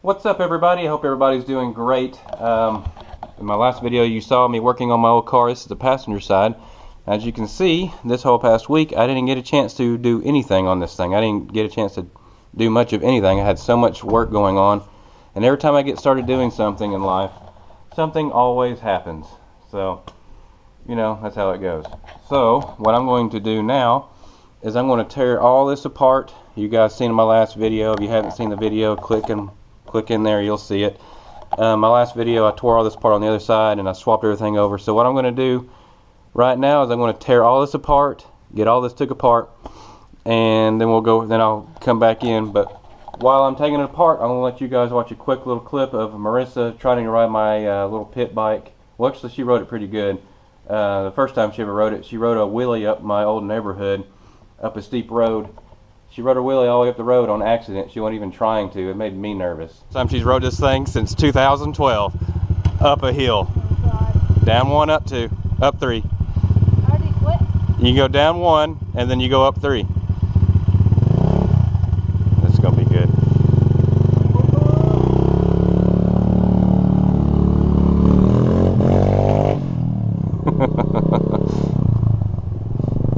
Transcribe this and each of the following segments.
What's up, everybody? I hope everybody's doing great. In my last video you saw me working on my old car. This is the passenger side. As you can see, this whole past week I didn't get a chance to do anything on this thing. I didn't get a chance to do much of anything. I had so much work going on, and every time I get started doing something in life, something always happens. So, you know, that's how it goes. So what I'm going to do now is I'm going to tear all this apart. You guys seen in my last video. If you haven't seen the video, click in there, you'll see it. My last video I tore all this apart on the other side and I swapped everything over. So what I'm going to do right now is I'm going to tear all this apart, get all this took apart, and then I'll come back in. But while I'm taking it apart, I'm going to let you guys watch a quick little clip of Marissa trying to ride my little pit bike. Well, actually she rode it pretty good. The first time she ever rode it, she rode a wheelie up my old neighborhood, up a steep road. She rode her wheelie all the way up the road on accident. She wasn't even trying to. It made me nervous. Time she's rode this thing since 2012. Up a hill. Oh, down one, up two, up three. I already quit. You go down one, and then you go up three. This is going to be good.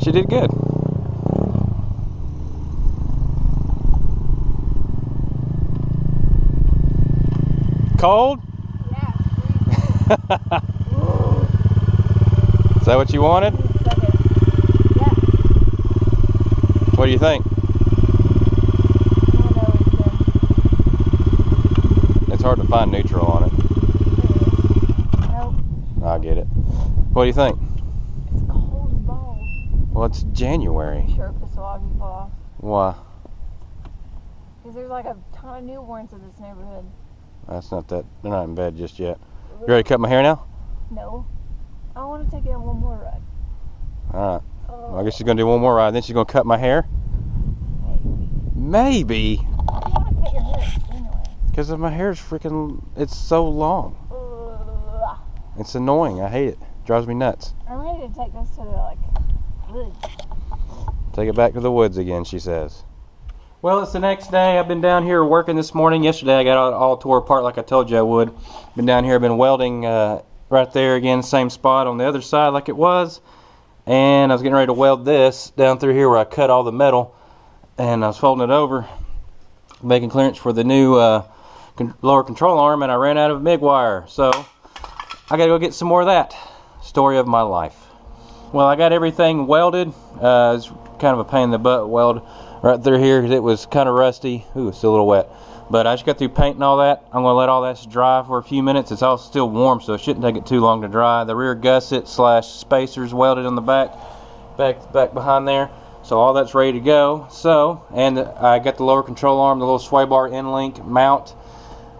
She did good. Cold? Yeah, it's Is that what you wanted? yeah. What do you think? I don't know. It's hard to find neutral on it. Nope. I get it. What do you think? It's cold as balls. Well, it's January. I'm sure if the swab you fall off. Why? Because there's like a ton of newborns in this neighborhood. That's not that. They're not in bed just yet. You ready to cut my hair now? No. I want to take it on one more ride. Alright. Well, I guess she's going to do one more ride. Then she's going to cut my hair? Maybe. Why do you want to cut your hair anyway? Because my hair is freaking. It's so long. It's annoying. I hate it. Drives me nuts. I'm ready to take this to the woods. Take it back to the woods again, she says. Well, it's the next day. I've been down here working this morning. Yesterday I got all tore apart like I told you I would. Been down here, been welding right there again, same spot on the other side like it was. And I was getting ready to weld this down through here where I cut all the metal. And I was folding it over, making clearance for the new lower control arm, and I ran out of MIG wire. So I gotta go get some more of that. Story of my life. Well, I got everything welded. It's kind of a pain in the butt weld right through here because it was kind of rusty. Ooh, it's still a little wet. But I just got through painting all that. I'm going to let all that dry for a few minutes. It's all still warm, so it shouldn't take it too long to dry. The rear gusset / spacers welded on the back behind there. So all that's ready to go. So, and I got the lower control arm, the little sway bar end-link mount.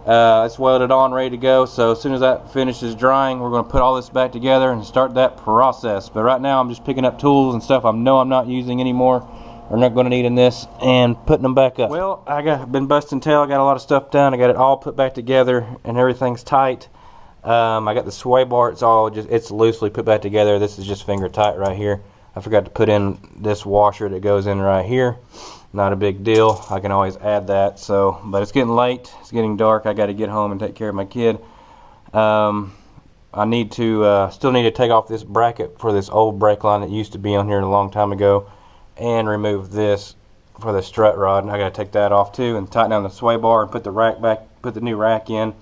It's welded on, ready to go. So as soon as that finishes drying, we're going to put all this back together and start that process. But right now I'm just picking up tools and stuff I know I'm not using anymore. We're not going to need in this, and putting them back up. Well, been busting tail. I got a lot of stuff done. I got it all put back together, and everything's tight. I got the sway bar. It's loosely put back together. This is just finger tight right here. I forgot to put in this washer that goes in right here. Not a big deal. I can always add that. So, but it's getting late. It's getting dark. I got to get home and take care of my kid. I need to still need to take off this bracket for this old brake line that used to be on here a long time ago, and remove this for the strut rod. And I gotta take that off too, and tighten down the sway bar and put the rack back, put the new rack in,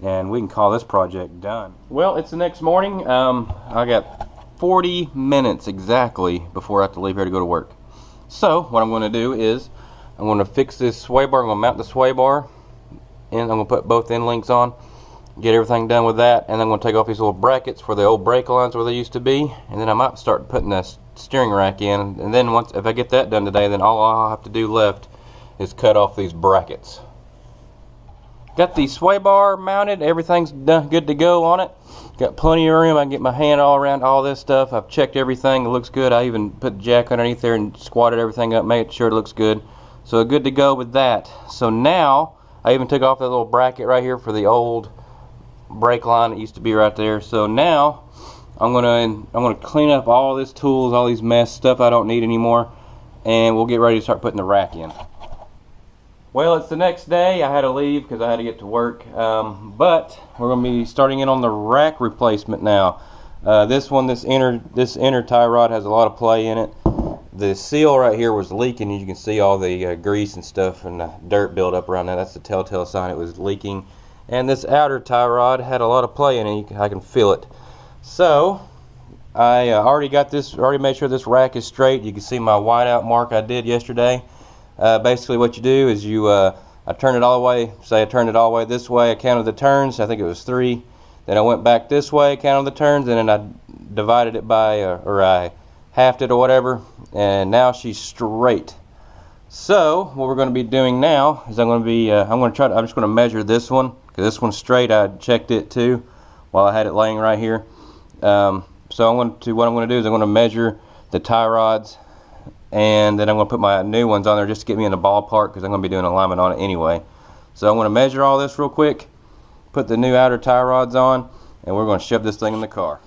and we can call this project done. Well, it's the next morning. I got 40 minutes exactly before I have to leave here to go to work. So what I'm going to do is I'm going to fix this sway bar. I'm going to mount the sway bar, and I'm going to put both end links on, get everything done with that, and I'm going to take off these little brackets for the old brake lines where they used to be, and then I might start putting this steering rack in. And then if I get that done today, then all I'll have to do left is cut off these brackets. Got the sway bar mounted. Everything's done, good to go on it. Got plenty of room. I can get my hand all around all this stuff. I've checked everything. It looks good. I even put the jack underneath there and squatted everything up, made sure it looks good. So good to go with that. So now I even took off that little bracket right here for the old brake line that used to be right there. So now I'm gonna clean up all this tools, all these mess stuff I don't need anymore, and we'll get ready to start putting the rack in. Well, it's the next day. I had to leave because I had to get to work. But we're going to be starting in on the rack replacement now. This inner tie rod has a lot of play in it. The seal right here was leaking. You can see all the grease and stuff and the dirt build up around that. That's the telltale sign it was leaking. And this outer tie rod had a lot of play in it. I can feel it. So I already made sure this rack is straight. You can see my whiteout mark I did yesterday. Basically what you do is I turn it all the way, say I turned it all the way this way, I counted the turns, I think it was 3. Then I went back this way, counted the turns, and then I divided it by, or I halved it or whatever, and now she's straight. So what we're going to be doing now is I'm just going to measure this one, because this one's straight. I checked it too while I had it laying right here. So what I'm going to do is I'm going to measure the tie rods, and then I'm going to put my new ones on there just to get me in the ballpark, because I'm going to be doing alignment on it anyway. So I'm going to measure all this real quick, put the new outer tie rods on, and we're going to shove this thing in the car.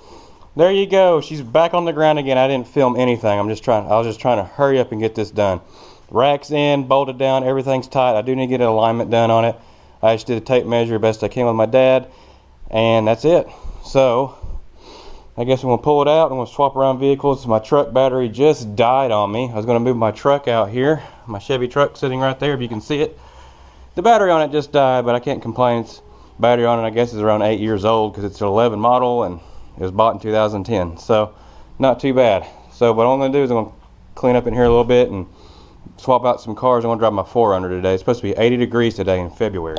There you go. She's back on the ground again. I didn't film anything. I was just trying to hurry up and get this done. Rack's in, bolted down, everything's tight. I do need to get an alignment done on it. I just did a tape measure best I can with my dad, and that's it. So I guess I'm going to pull it out. I'm going to swap around vehicles. My truck battery just died on me. I was going to move my truck out here. My Chevy truck sitting right there, if you can see it. The battery on it just died, but I can't complain. Battery on it, I guess, is around 8 years old because it's an 11 model and it was bought in 2010. So not too bad. So what I'm going to do is I'm going to clean up in here a little bit and swap out some cars. I'm going to drive my 4Runner today. It's supposed to be 80 degrees today in February.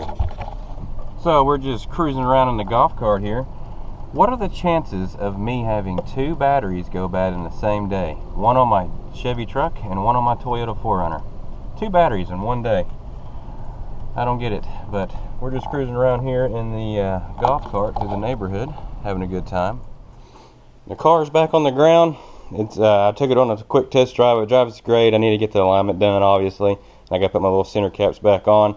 So we're just cruising around in the golf cart here. What are the chances of me having 2 batteries go bad in the same day? One on my Chevy truck and one on my Toyota 4Runner. 2 batteries in one day. I don't get it, but we're just cruising around here in the golf cart through the neighborhood, having a good time. The car's back on the ground. I took it on a quick test drive. It drives great. I need to get the alignment done, obviously. I got to put my little center caps back on.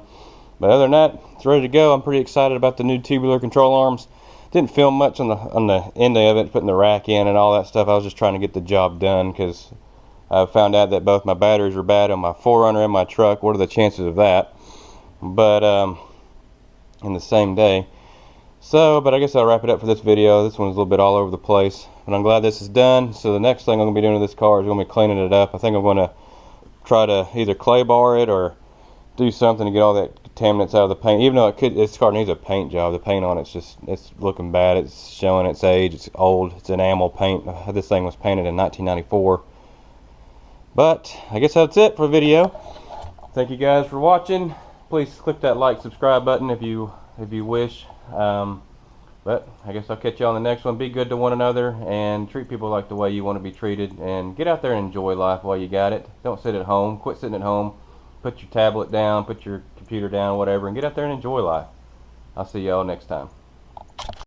But other than that, it's ready to go. I'm pretty excited about the new tubular control arms. Didn't film much on the end of it, putting the rack in and all that stuff. I was just trying to get the job done because I found out that both my batteries were bad on my 4Runner and my truck. What are the chances of that? But in the same day. So, but I guess I'll wrap it up for this video. This one's a little bit all over the place, but I'm glad this is done. So the next thing I'm going to be doing with this car is going to be cleaning it up. I think I'm going to try to either clay bar it or do something to get all that contaminants out of the paint. Even though this car needs a paint job, the paint on it's looking bad. It's showing its age. It's old. It's enamel paint. This thing was painted in 1994. But I guess that's it for the video. Thank you guys for watching. Please click that like, subscribe button if you wish. But I guess I'll catch you on the next one. Be good to one another and treat people like the way you want to be treated, and get out there and enjoy life while you got it. Don't sit at home. Quit sitting at home. Put your tablet down, put your computer down, whatever, and get out there and enjoy life. I'll see y'all next time.